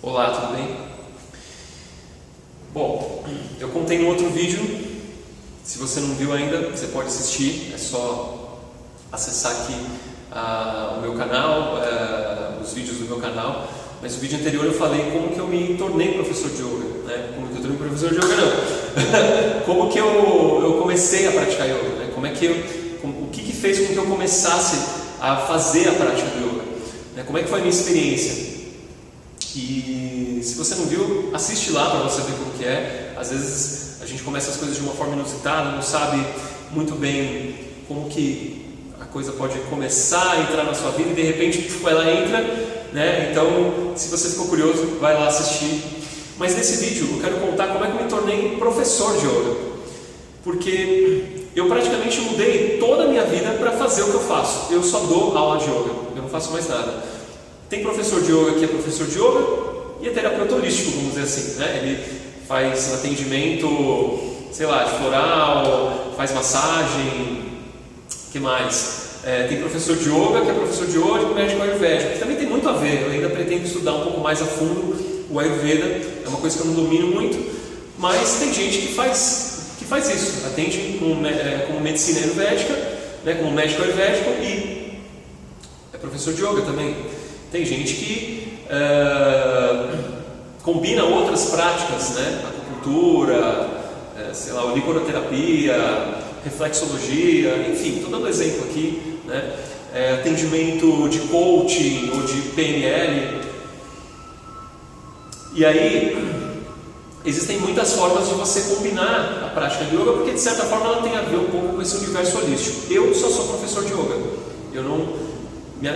Olá, tudo bem? Bom, eu contei no outro vídeo, se você não viu ainda, você pode assistir, é só acessar aqui o meu canal, os vídeos do meu canal, mas no vídeo anterior eu falei como que eu me tornei professor de yoga, né? Como que eu tornei professor de yoga não, como que eu comecei a praticar yoga, né? O que fez com que eu começasse a fazer a prática do yoga, né? Como é que foi a minha experiência? E se você não viu, assiste lá para você ver como que é. Às vezes a gente começa as coisas de uma forma inusitada, não sabe muito bem como que a coisa pode começar a entrar na sua vida e de repente ela entra, né? Então, se você ficou curioso, vai lá assistir. Mas nesse vídeo eu quero contar como é que eu me tornei professor de yoga, porque eu praticamente mudei toda a minha vida para fazer o que eu faço. Eu só dou aula de yoga, eu não faço mais nada. Tem professor de yoga que é professor de yoga e é terapeuta holístico, vamos dizer assim, né? Ele faz atendimento, sei lá, de floral, faz massagem, o que mais? Tem professor de yoga que é professor de yoga e médico ayurvédico, que também tem muito a ver. Eu ainda pretendo estudar um pouco mais a fundo o ayurveda, é uma coisa que eu não domino muito, mas tem gente que faz isso, atende como medicina ayurvédica, né, como médico ayurvédico e é professor de yoga também. Tem gente que combina outras práticas, né? Acupuntura, sei lá, auriculoterapia, reflexologia, enfim, estou dando exemplo aqui, né? Atendimento de coaching ou de PNL. E aí, existem muitas formas de você combinar a prática de yoga, porque de certa forma ela tem a ver um pouco com esse universo holístico. Eu só sou professor de yoga,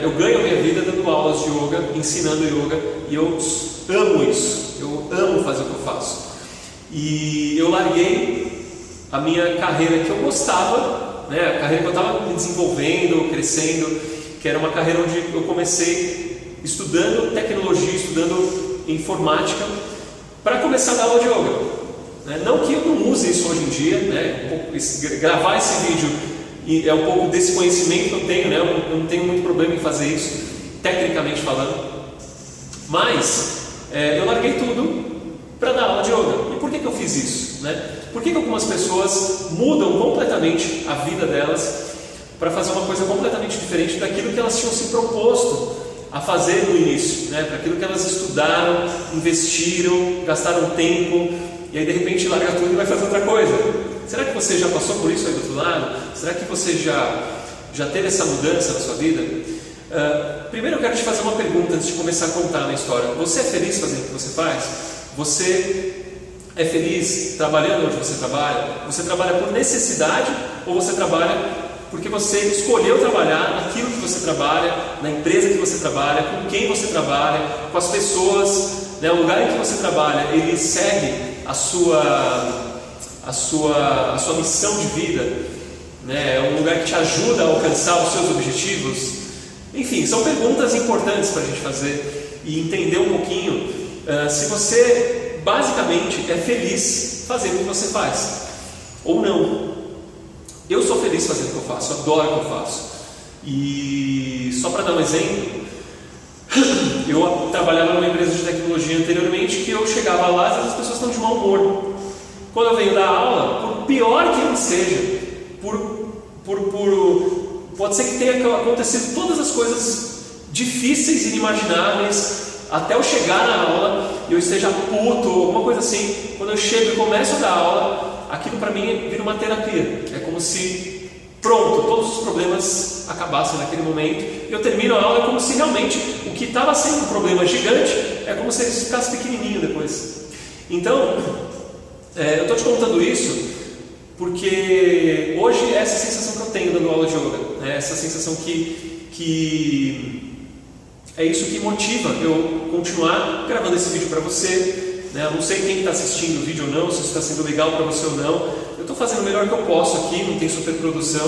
eu ganho a minha vida dando aulas de yoga, ensinando yoga, e eu amo isso, eu amo fazer o que eu faço. E eu larguei a minha carreira que eu gostava, né, a carreira que eu estava me desenvolvendo, crescendo, que era uma carreira onde eu comecei estudando tecnologia, estudando informática, para começar a dar aula de yoga. Né? Não que eu não use isso hoje em dia, né, gravar esse vídeo e é um pouco desse conhecimento que eu tenho, né? Eu não tenho muito problema em fazer isso, tecnicamente falando, mas eu larguei tudo para dar aula de yoga. E por que eu fiz isso? Né? Por que algumas pessoas mudam completamente a vida delas para fazer uma coisa completamente diferente daquilo que elas tinham se proposto a fazer no início, né? Para aquilo que elas estudaram, investiram, gastaram tempo, e aí de repente larga tudo e vai fazer outra coisa? Será que você já passou por isso aí do outro lado? Será que você já teve essa mudança na sua vida? Primeiro eu quero te fazer uma pergunta antes de começar a contar a história. Você é feliz fazendo o que você faz? Você é feliz trabalhando onde você trabalha? Você trabalha por necessidade ou você trabalha porque você escolheu trabalhar naquilo que você trabalha, na empresa que você trabalha, com quem você trabalha, com as pessoas, né? O lugar em que você trabalha, ele segue a sua missão de vida, né? É um lugar que te ajuda a alcançar os seus objetivos. Enfim, são perguntas importantes para a gente fazer e entender um pouquinho se você basicamente é feliz fazendo o que você faz ou não. Eu sou feliz fazendo o que eu faço, adoro o que eu faço. E só para dar um exemplo, eu trabalhava numa empresa de tecnologia anteriormente que eu chegava lá e às vezes as pessoas estão de mau humor. Quando eu venho dar aula, por pior que ele seja, pode ser que tenha acontecido todas as coisas difíceis e inimagináveis até eu chegar na aula e eu esteja puto, alguma coisa assim. Quando eu chego e começo a dar aula, aquilo para mim vira uma terapia. É como se, pronto, todos os problemas acabassem naquele momento e eu termino a aula, é como se realmente o que estava sendo um problema gigante é como se ele ficasse pequenininho depois. Então, eu estou te contando isso porque hoje é essa sensação que eu tenho dando aula de yoga, né? Essa sensação que é isso que motiva eu continuar gravando esse vídeo para você, né? Eu não sei quem está assistindo o vídeo ou não, se isso está sendo legal para você ou não. Eu estou fazendo o melhor que eu posso aqui, não tem superprodução,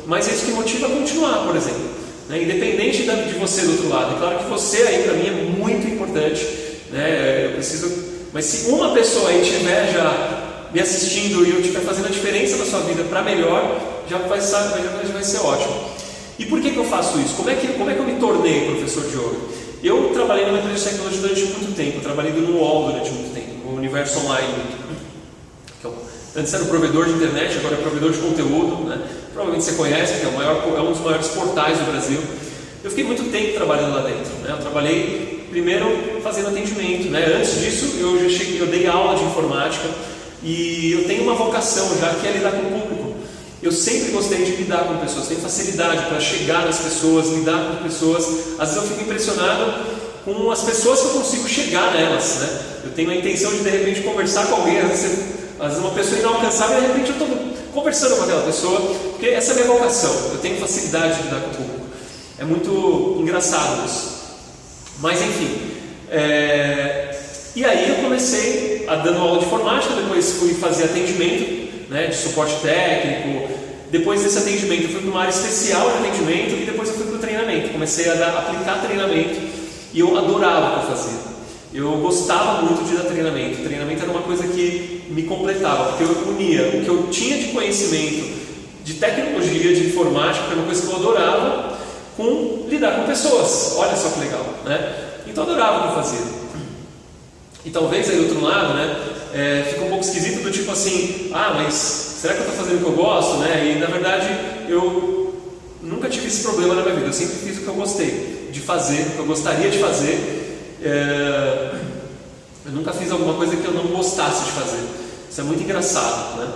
mas é isso que motiva a continuar, por exemplo, né? Independente de você do outro lado. É claro que você aí para mim é muito importante, né? Eu preciso, mas se uma pessoa aí estiver já me assistindo e eu estiver fazendo a diferença na sua vida para melhor, já vai ser ótimo. E por que eu faço isso? Como é que eu me tornei professor de yoga? Eu trabalhei numa empresa de tecnologia durante muito tempo, eu trabalhei no UOL durante muito tempo, no Universo Online, que antes era o provedor de internet, agora é o provedor de conteúdo, né? Provavelmente você conhece, que é um dos maiores portais do Brasil. Eu fiquei muito tempo trabalhando lá dentro, né? Eu trabalhei primeiro fazendo atendimento, né? Antes disso eu dei aula de informática e eu tenho uma vocação já que é lidar com o público. Eu sempre gostei de lidar com pessoas, tenho facilidade para chegar nas pessoas, lidar com pessoas. Às vezes eu fico impressionado com as pessoas que eu consigo chegar nelas, né? Eu tenho a intenção de repente conversar com alguém, às vezes uma pessoa inalcançável e de repente eu estou conversando com aquela pessoa, porque essa é a minha vocação, eu tenho facilidade de lidar com o público. É muito engraçado isso. Mas enfim, e aí eu comecei dando aula de informática, depois fui fazer atendimento, né, de suporte técnico. Depois desse atendimento eu fui para uma área especial de atendimento e depois eu fui para o treinamento. Comecei a aplicar treinamento e eu adorava o que eu fazia. Eu gostava muito de dar treinamento. O treinamento era uma coisa que me completava, porque eu unia o que eu tinha de conhecimento de tecnologia, de informática, que era uma coisa que eu adorava, com lidar com pessoas. Olha só que legal, né? Então eu adorava o que eu fazia. E talvez aí do outro lado, né, fica um pouco esquisito do tipo assim, mas será que eu estou fazendo o que eu gosto, né? E na verdade eu nunca tive esse problema na minha vida. Eu sempre fiz o que eu gostei de fazer, o que eu gostaria de fazer. Eu nunca fiz alguma coisa que eu não gostasse de fazer. Isso é muito engraçado, né?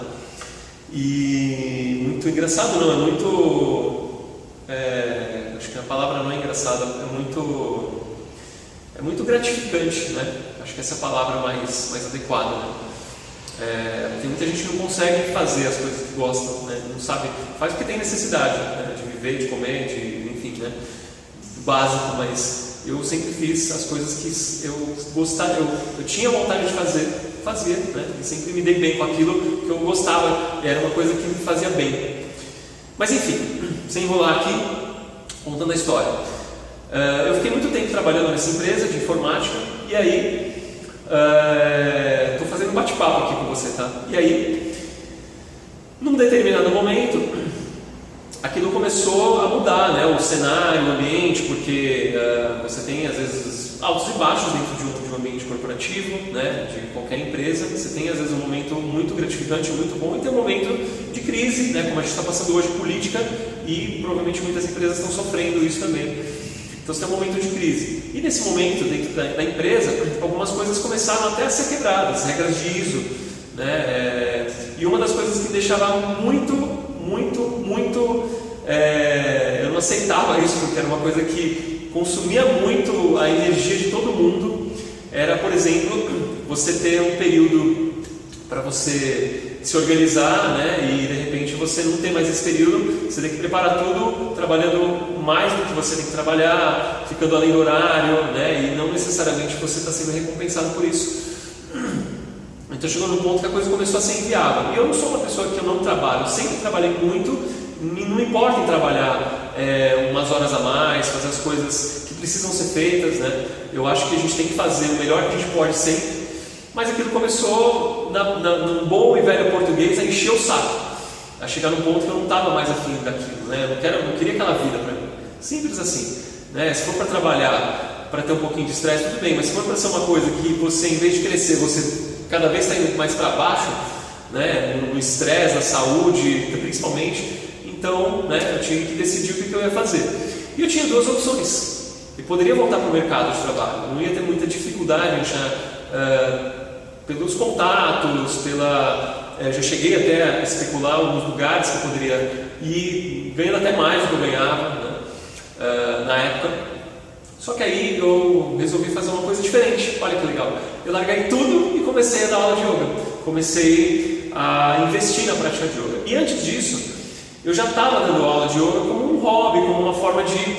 E muito engraçado não, é muito... acho que a palavra não é engraçada, é muito gratificante, né? Acho que essa é a palavra mais adequada, né? Tem muita gente que não consegue fazer as coisas que gostam, né? Não sabe, faz porque tem necessidade, né? De viver, de comer, enfim, né? Básico, mas eu sempre fiz as coisas que eu gostava, eu tinha vontade de fazer, fazia, né? E sempre me dei bem com aquilo que eu gostava, era uma coisa que me fazia bem. Mas enfim, sem enrolar aqui, contando a história. Eu fiquei muito tempo trabalhando nessa empresa de informática e aí estou fazendo um bate-papo aqui com você, tá? E aí, num determinado momento, aquilo começou a mudar, né? O cenário, o ambiente, porque você tem às vezes altos e baixos dentro de um ambiente corporativo, né? De qualquer empresa. Você tem às vezes um momento muito gratificante, muito bom, e tem um momento de crise, né? Como a gente está passando hoje, política, e provavelmente muitas empresas estão sofrendo isso também. Então você tem um momento de crise. E nesse momento, dentro da empresa, algumas coisas começaram até a ser quebradas, regras de ISO, né? E uma das coisas que deixava eu não aceitava isso, porque era uma coisa que consumia muito a energia de todo mundo, era, por exemplo, você ter um período para você se organizar, né? E de repente você não tem mais esse período, você tem que preparar tudo trabalhando mais do que você tem que trabalhar, ficando além do horário, né? E não necessariamente você está sendo recompensado por isso. Então chegou num ponto que a coisa começou a ser inviável. E eu não sou uma pessoa que eu não trabalho, eu sempre trabalhei muito. Não importa em trabalhar umas horas a mais, fazer as coisas que precisam ser feitas, né? Eu acho que a gente tem que fazer o melhor que a gente pode sempre. Mas aquilo começou, num bom e velho português, a encher o saco, a chegar num ponto que eu não estava mais afim daquilo, né? Eu não queria aquela vida para mim. Simples assim, né? Se for para trabalhar, para ter um pouquinho de estresse, tudo bem, mas se for para ser uma coisa que você, em vez de crescer, você cada vez está indo mais para baixo, né? No estresse, na saúde, principalmente, então, né? Eu tinha que decidir o que eu ia fazer. E eu tinha duas opções. Eu poderia voltar para o mercado de trabalho, não ia ter muita dificuldade em achar... pelos contatos, já cheguei até a especular alguns lugares que eu poderia ir, ganhando até mais do que eu ganhava, né? Na época. Só que aí eu resolvi fazer uma coisa diferente. Olha que legal, eu larguei tudo e comecei a dar aula de yoga, comecei a investir na prática de yoga. E antes disso, eu já estava dando aula de yoga como um hobby, como uma forma de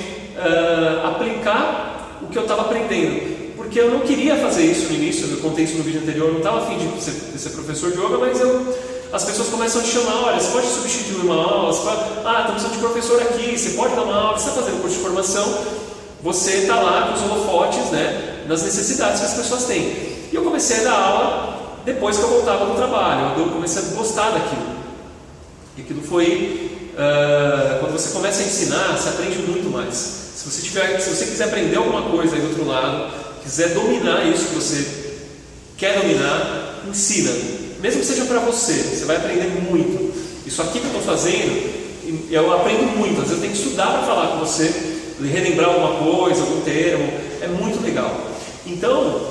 aplicar o que eu estava aprendendo. Porque eu não queria fazer isso no início, eu contei isso no vídeo anterior, eu não estava afim de ser professor de yoga, mas as pessoas começam a te chamar, olha, você pode substituir uma aula, estamos precisando de professor aqui, você pode dar uma aula, você está fazendo curso de formação, você está lá com os holofotes, né, nas necessidades que as pessoas têm. E eu comecei a dar aula depois que eu voltava do trabalho, eu comecei a gostar daquilo. E aquilo foi, quando você começa a ensinar, você aprende muito mais. Você Se você quiser aprender alguma coisa aí do outro lado, quiser dominar isso que você quer dominar, ensina. Mesmo que seja para você, você vai aprender muito. Isso aqui que eu estou fazendo, eu aprendo muito. Às vezes eu tenho que estudar para falar com você, relembrar alguma coisa, algum termo. É muito legal. Então,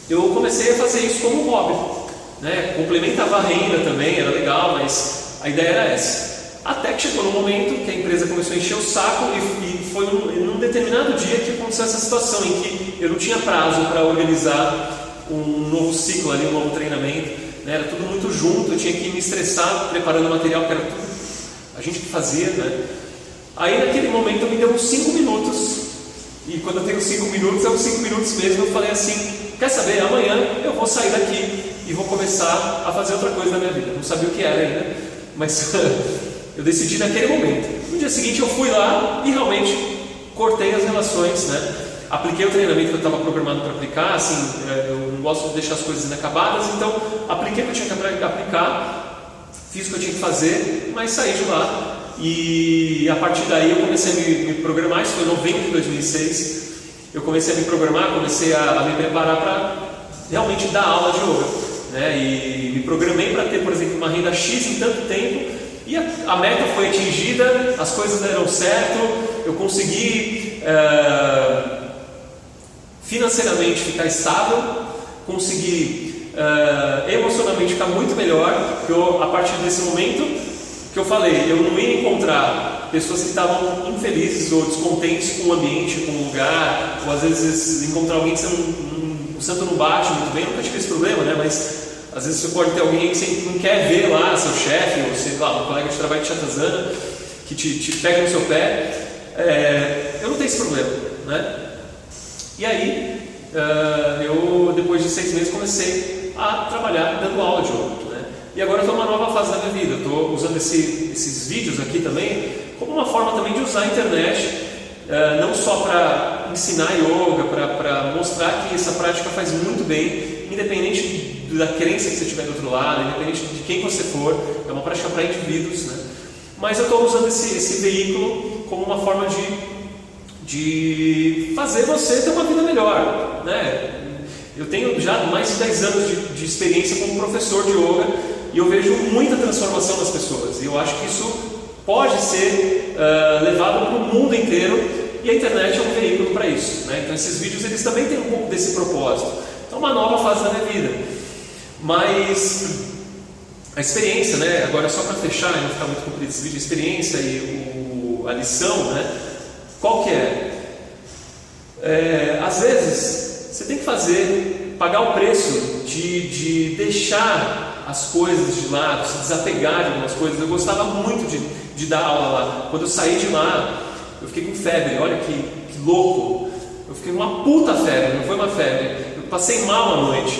eu comecei a fazer isso como hobby, né? Complementava a renda também, era legal, mas a ideia era essa. Até que chegou no momento que a empresa começou a encher o saco e foi num determinado dia que aconteceu essa situação em que eu não tinha prazo para organizar um novo ciclo ali, um novo treinamento, né? Era tudo muito junto, eu tinha que me estressar preparando o material, que era tudo a gente que fazia, né? Aí naquele momento eu me deu uns 5 minutos, e quando eu tenho 5 minutos, é uns 5 minutos mesmo, eu falei assim, quer saber, amanhã eu vou sair daqui e vou começar a fazer outra coisa na minha vida. Não sabia o que era ainda, mas eu decidi naquele momento. No dia seguinte eu fui lá e realmente cortei as relações, né? Apliquei o treinamento que eu estava programado para aplicar, assim, eu não gosto de deixar as coisas inacabadas, então apliquei o que eu tinha que aplicar, fiz o que eu tinha que fazer, mas saí de lá. E a partir daí eu comecei a me programar, isso foi em novembro de 2006. Eu comecei a me programar, comecei a me preparar para realmente dar aula de yoga, né? E me programei para ter, por exemplo, uma renda X em tanto tempo, e a meta foi atingida, as coisas deram certo, eu consegui financeiramente ficar estável, consegui emocionalmente ficar muito melhor, porque a partir desse momento que eu falei, eu não ia encontrar pessoas que estavam infelizes ou descontentes com o ambiente, com o lugar, ou às vezes encontrar alguém que o santo não bate muito bem. Eu nunca tive esse problema, né? Mas às vezes você pode ter alguém que você não quer ver lá, seu chefe, ou sei lá, um colega de trabalho de Chatazana, que te pega no seu pé. Eu não tenho esse problema, né? E aí, eu depois de 6 meses comecei a trabalhar dando aula de yoga. E agora eu estou numa nova fase da minha vida, estou usando esses vídeos aqui também como uma forma também de usar a internet, não só para ensinar yoga, para mostrar que essa prática faz muito bem, independente da crença que você tiver do outro lado, independente de quem você for, é uma prática para indivíduos, né? Mas eu estou usando esse veículo como uma forma de fazer você ter uma vida melhor, né? Eu tenho já mais de 10 anos de experiência como professor de yoga, e eu vejo muita transformação nas pessoas, e eu acho que isso pode ser levado para o mundo inteiro, e a internet é um veículo para isso, né? Então esses vídeos eles também têm um pouco desse propósito. Então uma nova fase da minha vida, mas a experiência, né? Agora só para fechar, não ficar muito comprido esse vídeo, a experiência e a lição, né? Qual que é? Às vezes você tem que pagar o preço de deixar as coisas de lado, se desapegar de algumas coisas. Eu gostava muito de dar aula lá. Quando eu saí de lá, eu fiquei com febre, olha que louco. Eu fiquei com uma puta febre, não foi uma febre. Eu passei mal à noite.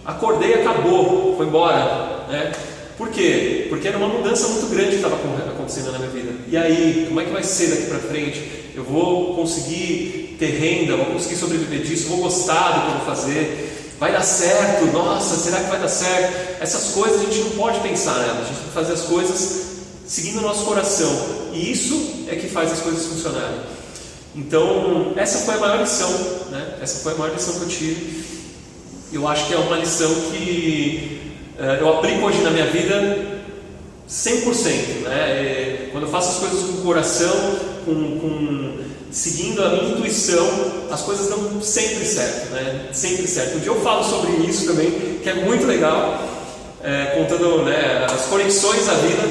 Acordei, acabou, foi embora, né? Por quê? Porque era uma mudança muito grande que estava acontecendo na minha vida. E aí, como é que vai ser daqui para frente? Eu vou conseguir ter renda, vou conseguir sobreviver disso, vou gostar do que eu vou fazer? Vai dar certo? Nossa, será que vai dar certo? Essas coisas a gente não pode pensar nela, a gente tem que fazer as coisas seguindo o nosso coração, e isso é que faz as coisas funcionarem. Então, essa foi a maior lição, né? Essa foi a maior lição que eu tive. Eu acho que é uma lição que eu aplico hoje na minha vida 100%, né? Quando eu faço as coisas com o coração, seguindo a minha intuição, as coisas dão sempre certo, né? Sempre certo. Um dia eu falo sobre isso também, que é muito legal, contando, né, as conexões da vida,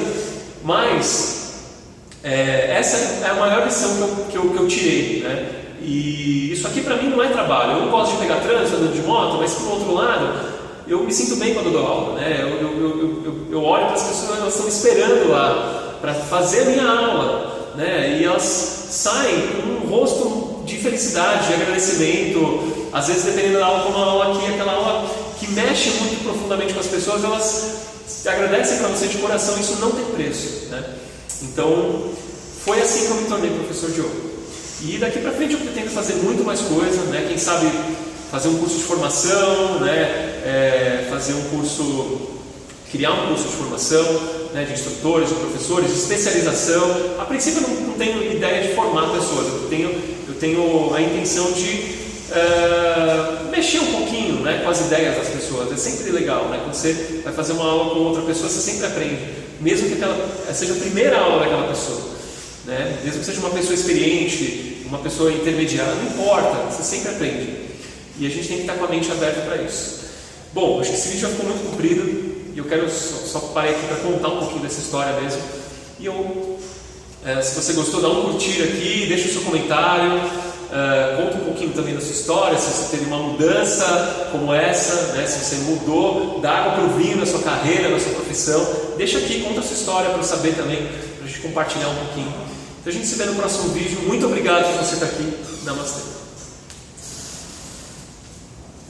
mas essa é a maior lição que eu tirei, né? E isso aqui para mim não é trabalho. Eu não gosto de pegar trânsito andando de moto, mas por outro lado, eu me sinto bem quando eu dou aula, né? Eu olho para as pessoas, elas estão esperando lá para fazer a minha aula, né? E elas saem com um rosto de felicidade, de agradecimento. Às vezes, dependendo da aula, como a aula aqui, aquela aula que mexe muito profundamente com as pessoas, elas agradecem para você de coração. Isso não tem preço, né? Então, foi assim que eu me tornei professor de yoga. E daqui para frente eu pretendo fazer muito mais coisa, né? Quem sabe fazer um curso de formação, né? Fazer um curso, criar um curso de formação, né? De instrutores, de professores, de especialização. A princípio eu não tenho ideia de formar pessoas. Eu tenho a intenção de mexer um pouquinho, né, com as ideias das pessoas. É sempre legal, né? Quando você vai fazer uma aula com outra pessoa, você sempre aprende, mesmo que aquela seja a primeira aula daquela pessoa, né? Mesmo que seja uma pessoa experiente, uma pessoa intermediária, não importa, você sempre aprende. E a gente tem que estar com a mente aberta para isso. Bom, acho que esse vídeo já ficou muito comprido e eu quero só parar aqui para contar um pouquinho dessa história mesmo. E se você gostou, dá um curtir aqui, deixa o seu comentário, conta um pouquinho também da sua história, se você teve uma mudança como essa, né? Se você mudou da água para o vinho na sua carreira, na sua profissão, deixa aqui, conta a sua história para eu saber também, para a gente compartilhar um pouquinho. Então a gente se vê no próximo vídeo. Muito obrigado por você estar aqui. Namastê.